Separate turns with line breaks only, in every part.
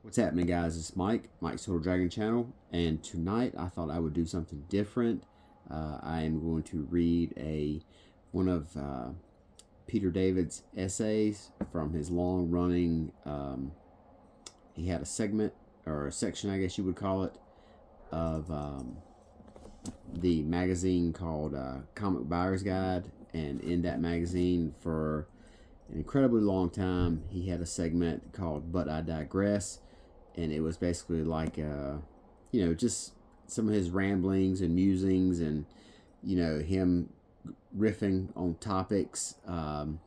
What's happening, guys? It's Mike's Total Dragon Channel, and tonight I thought I would do something different. I am going to read one of Peter David's essays from his long-running. He had a segment or a section, I guess you would call it, of the magazine called Comic Buyer's Guide, and in that magazine for an incredibly long time, he had a segment called "But I Digress." And it was basically like just some of his ramblings and musings, and him riffing on topics. And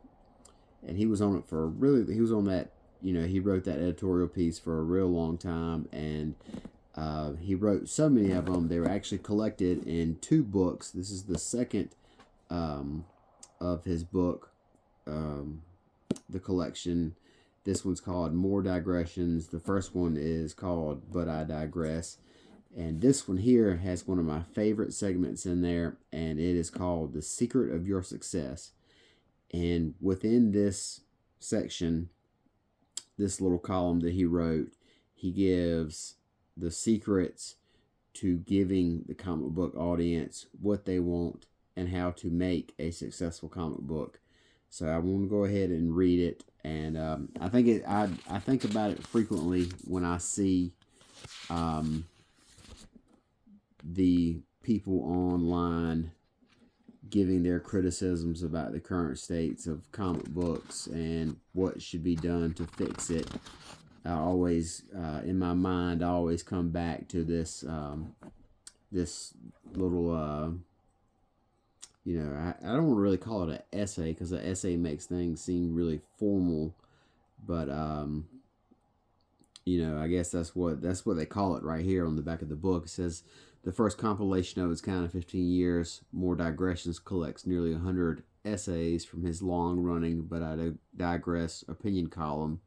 he was on it for he was on that. He wrote that editorial piece for a real long time, and he wrote so many of them. They were actually collected in two books. This is the second of his book, the collection. This one's called More Digressions. The first one is called But I Digress. And this one here has one of my favorite segments in there, and it is called The Secret of Your Success. And within this section, this little column that he wrote, he gives the secrets to giving the comic book audience what they want and how to make a successful comic book. So I want to go ahead and read it, and I think about it frequently when I see the people online giving their criticisms about the current states of comic books and what should be done to fix it. I always, in my mind, I always come back to this little. I don't really call it an essay, because an essay makes things seem really formal, but I guess that's what they call it right here on the back of the book. It says the first compilation of its kind in 15 years. More Digressions collects nearly 100 essays from his long-running But I Digress opinion column,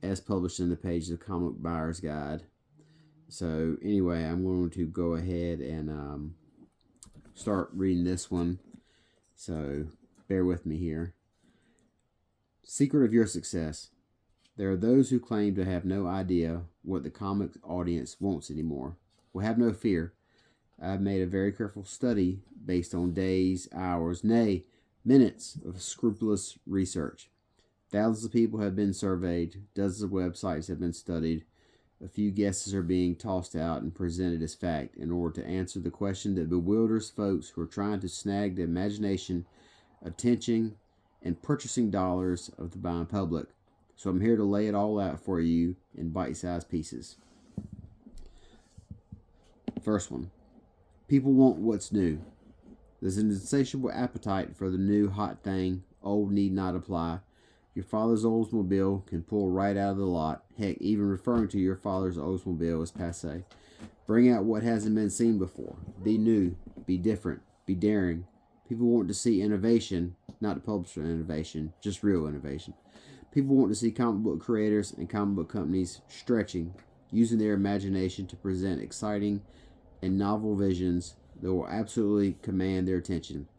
as published in the pages of Comic Buyer's Guide. So anyway, I'm going to go ahead and start reading this one, so bear with me here. Secret of Your Success. There are those who claim to have no idea what the comic audience wants anymore. Well, have no fear. I've made a very careful study based on days, hours, nay, minutes of scrupulous research. Thousands of people have been surveyed, dozens of websites have been studied. A few guesses are being tossed out and presented as fact in order to answer the question that bewilders folks who are trying to snag the imagination, attention, and purchasing dollars of the buying public. So I'm here to lay it all out for you in bite-sized pieces. First one. People want what's new. There's an insatiable appetite for the new hot thing. Old need not apply. Your father's Oldsmobile can pull right out of the lot. Heck, even referring to your father's Oldsmobile is passé. Bring out what hasn't been seen before. Be new. Be different. Be daring. People want to see innovation, not publisher innovation, just real innovation. People want to see comic book creators and comic book companies stretching, using their imagination to present exciting and novel visions that will absolutely command their attention.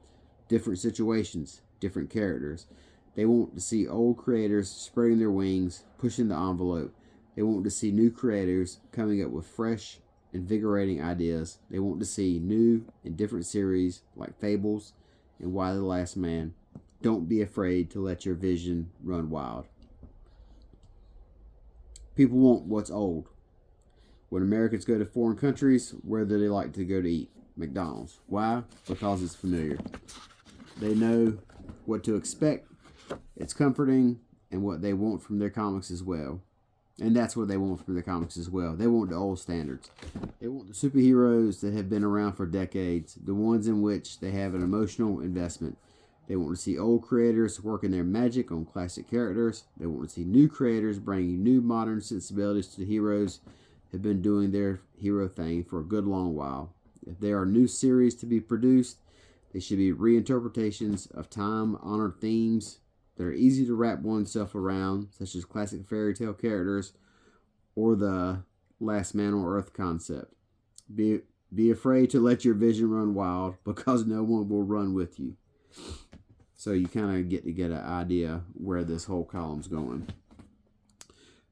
Different situations, different characters. They want to see old creators spreading their wings, pushing the envelope. They want to see new creators coming up with fresh, invigorating ideas. They want to see new and different series like Fables and Why the Last Man. Don't be afraid to let your vision run wild. People want what's old. When Americans go to foreign countries, where do they like to go to eat? McDonald's. Why? Because it's familiar. They know what to expect. It's comforting, and what they want from their comics as well. And that's what they want from their comics as well. They want the old standards. They want the superheroes that have been around for decades, the ones in which they have an emotional investment. They want to see old creators working their magic on classic characters. They want to see new creators bringing new modern sensibilities to the heroes who have been doing their hero thing for a good long while. If there are new series to be produced, they should be reinterpretations of time-honored themes that are easy to wrap oneself around, such as classic fairy tale characters or the last man on earth concept. Be afraid to let your vision run wild, because no one will run with you. So you kind of get an idea where this whole column's going.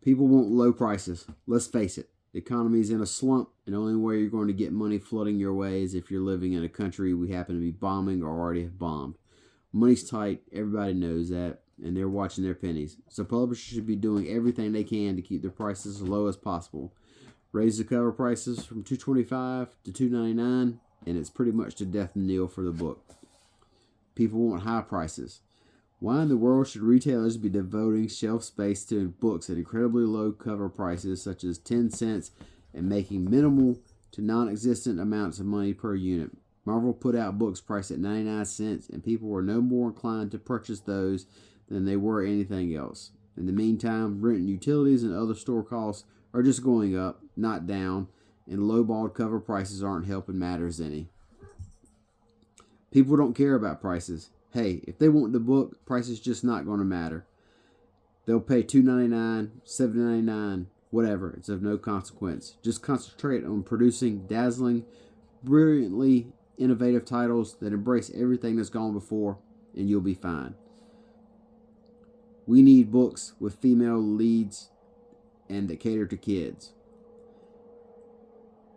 People want low prices. Let's face it, the economy is in a slump, and the only way you're going to get money flooding your way is if you're living in a country we happen to be bombing or already have bombed. Money's tight, everybody knows that, and they're watching their pennies. So publishers should be doing everything they can to keep their prices as low as possible. Raise the cover prices from $2.25 to $2.99, and it's pretty much the death knell for the book. People want high prices. Why in the world should retailers be devoting shelf space to books at incredibly low cover prices, such as 10 cents, and making minimal to non-existent amounts of money per unit? Marvel put out books priced at 99 cents, and people were no more inclined to purchase those than they were anything else. In the meantime, rent and utilities and other store costs are just going up, not down, and lowballed cover prices aren't helping matters any. People don't care about prices. Hey, if they want the book, price is just not going to matter. They'll pay $2.99, $7.99, whatever. It's of no consequence. Just concentrate on producing dazzling, brilliantly innovative titles that embrace everything that's gone before, and you'll be fine. We need books with female leads and that cater to kids.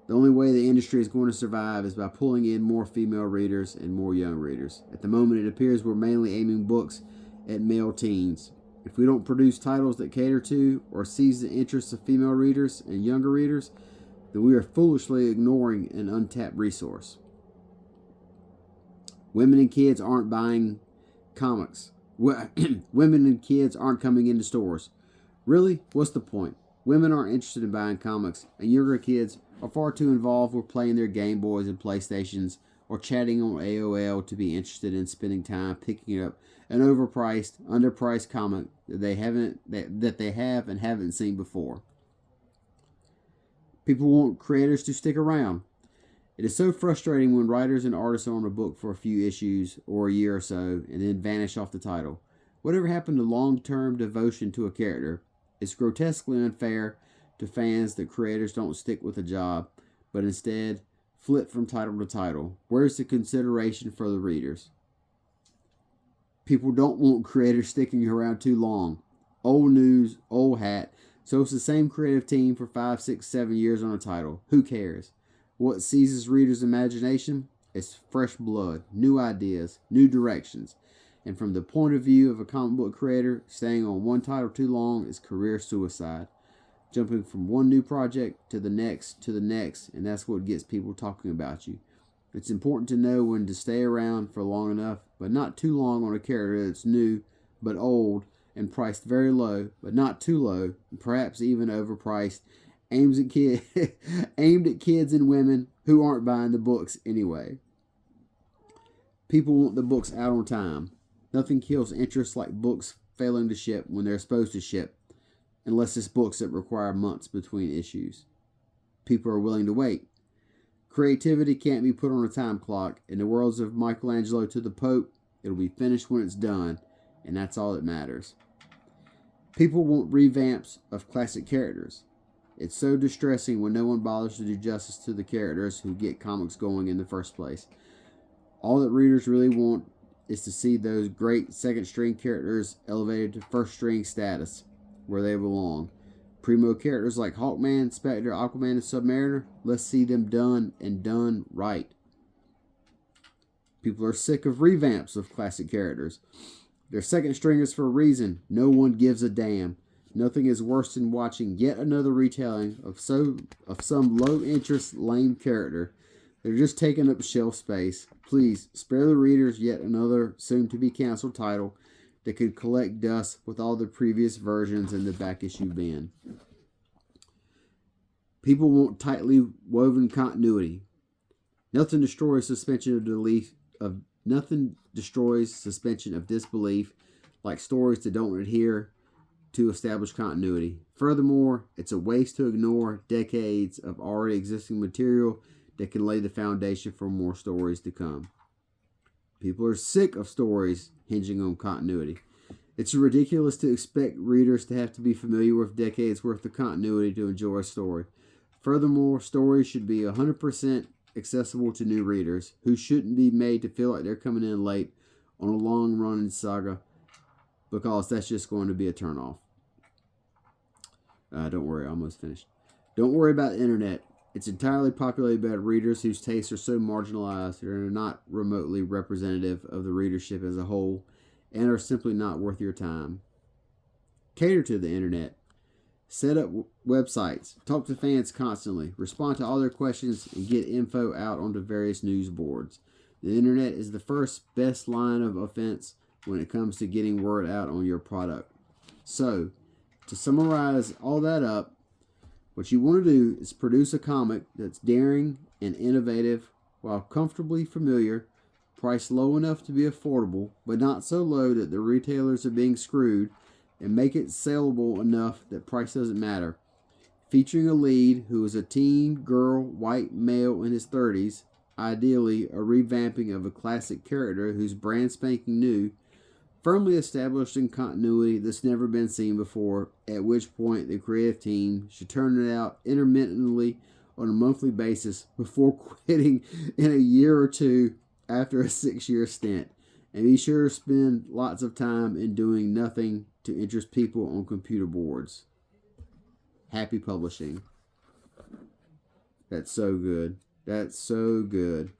The only way the industry is going to survive is by pulling in more female readers and more young readers. At the moment, it appears we're mainly aiming books at male teens. If we don't produce titles that cater to or seize the interests of female readers and younger readers, then we are foolishly ignoring an untapped resource. Women and kids aren't buying comics. Women and kids aren't coming into stores. Really? What's the point? Women aren't interested in buying comics, and younger kids are far too involved with playing their Game Boys and PlayStations or chatting on AOL to be interested in spending time picking up an overpriced, underpriced comic that they have and haven't seen before. People want creators to stick around. It is so frustrating when writers and artists are on a book for a few issues or a year or so and then vanish off the title. Whatever happened to long-term devotion to a character? It's grotesquely unfair to fans that creators don't stick with a job, but instead flip from title to title. Where's the consideration for the readers? People don't want creators sticking around too long. Old news, old hat. So it's the same creative team for 5, 6, 7 years on a title. Who cares? What seizes readers' imagination is fresh blood, new ideas, new directions. And from the point of view of a comic book creator, staying on one title too long is career suicide. Jumping from one new project to the next, and that's what gets people talking about you. It's important to know when to stay around for long enough, but not too long on a character that's new, but old, and priced very low, but not too low, and perhaps even overpriced, aimed at kids and women who aren't buying the books anyway. People want the books out on time. Nothing kills interest like books failing to ship when they're supposed to ship, unless it's books that require months between issues. People are willing to wait. Creativity can't be put on a time clock. In the worlds of Michelangelo to the Pope, it'll be finished when it's done, and that's all that matters. People want revamps of classic characters. It's so distressing when no one bothers to do justice to the characters who get comics going in the first place. All that readers really want is to see those great second-string characters elevated to first-string status, where they belong. Primo characters like Hawkman, Spectre, Aquaman, and Submariner, let's see them done and done right. People are sick of revamps of classic characters. They're second stringers for a reason. No one gives a damn. Nothing is worse than watching yet another retelling of some low-interest, lame character. They're just taking up shelf space. Please, spare the readers yet another soon-to-be-canceled title that could collect dust with all the previous versions in the back issue bin. People want tightly woven continuity. Nothing destroys suspension of disbelief like stories that don't adhere to established continuity. Furthermore, it's a waste to ignore decades of already existing material that can lay the foundation for more stories to come. People are sick of stories hinging on continuity. It's ridiculous to expect readers to have to be familiar with decades worth of continuity to enjoy a story. Furthermore, stories should be 100% accessible to new readers who shouldn't be made to feel like they're coming in late on a long-running saga, because that's just going to be a turnoff. Don't worry, almost finished. Don't worry about the internet. It's entirely populated by readers whose tastes are so marginalized that are not remotely representative of the readership as a whole and are simply not worth your time. Cater to the internet. Set up websites. Talk to fans constantly. Respond to all their questions and get info out onto various news boards. The internet is the first best line of offense when it comes to getting word out on your product. So, to summarize all that up, what you want to do is produce a comic that's daring and innovative while comfortably familiar, priced low enough to be affordable, but not so low that the retailers are being screwed, and make it sellable enough that price doesn't matter. Featuring a lead who is a teen, girl, white male in his 30s, ideally a revamping of a classic character who's brand spanking new, firmly established in continuity that's never been seen before, at which point the creative team should turn it out intermittently on a monthly basis before quitting in a year or two after a 6-year stint. And be sure to spend lots of time in doing nothing to interest people on computer boards. Happy publishing. That's so good. That's so good.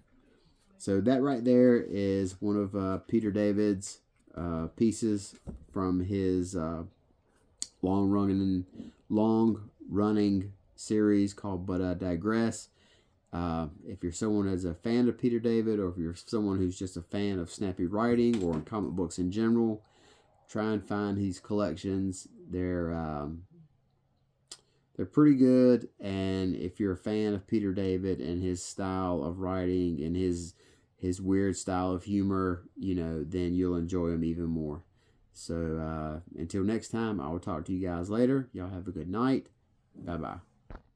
So that right there is one of Peter David's pieces from his long running series called But I Digress. If you're someone who's a fan of Peter David, or if you're someone who's just a fan of snappy writing or comic books in general, try and find these collections. They're pretty good, and if you're a fan of Peter David and his style of writing and his weird style of humor, then you'll enjoy him even more. So until next time, I will talk to you guys later. Y'all have a good night. Bye-bye.